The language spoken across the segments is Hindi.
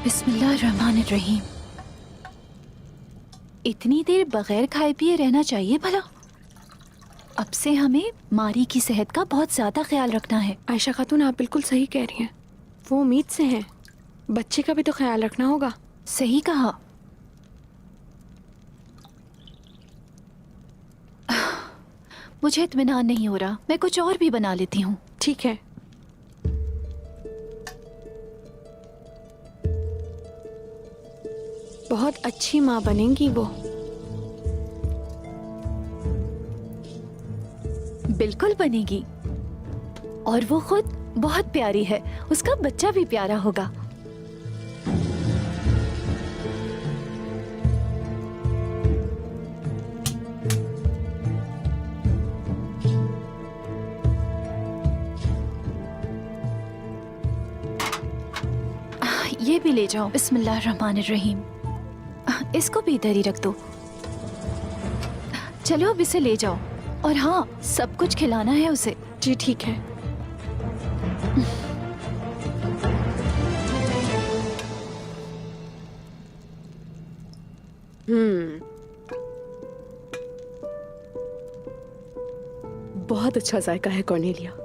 बिस्मिल्लाहिर्रहमानिर्रहीम। इतनी देर बगैर खाए पिए रहना चाहिए भला? अब से हमें मारी की सेहत का बहुत ज्यादा ख्याल रखना है। आयशा खातून, आप बिल्कुल सही कह रही हैं। वो उम्मीद से हैं, बच्चे का भी तो ख्याल रखना होगा। सही कहा। मुझे इत्मीनान नहीं हो रहा, मैं कुछ और भी बना लेती हूँ। ठीक है। बहुत अच्छी माँ बनेंगी वो। बिल्कुल बनेगी। और वो खुद बहुत प्यारी है, उसका बच्चा भी प्यारा होगा। ये भी ले जाओ। बिस्मिल्लाहिर्रहमानिर्रहीम। इसको भी इधर ही रख दो। चलो अब इसे ले जाओ। और हाँ, सब कुछ खिलाना है उसे। जी ठीक है। बहुत अच्छा जायका है कॉर्नेलिया।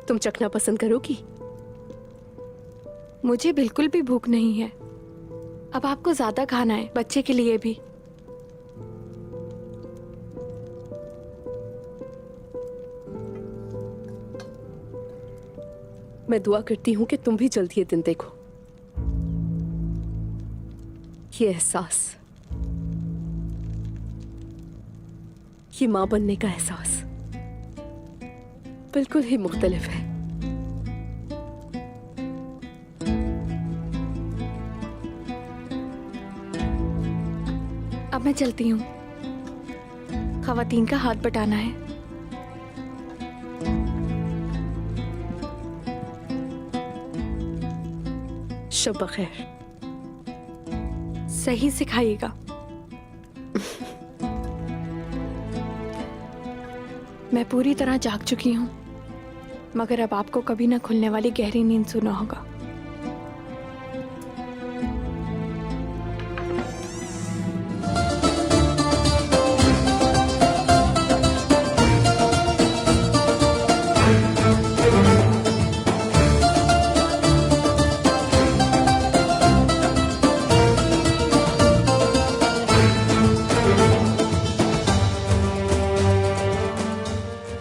तुम चखना पसंद करोगी? मुझे बिल्कुल भी भूख नहीं है। अब आपको ज्यादा खाना है, बच्चे के लिए भी। मैं दुआ करती हूं कि तुम भी जल्दी ये दिन देखो। ये एहसास, ये मां बनने का एहसास बिल्कुल ही मुख्तलिफ है। अब मैं चलती हूँ, खवातीन का हाथ बटाना है। शब बखैर। सही सिखाइएगा। मैं पूरी तरह जाग चुकी हूँ, मगर अब आपको कभी ना खुलने वाली गहरी नींद सोना होगा।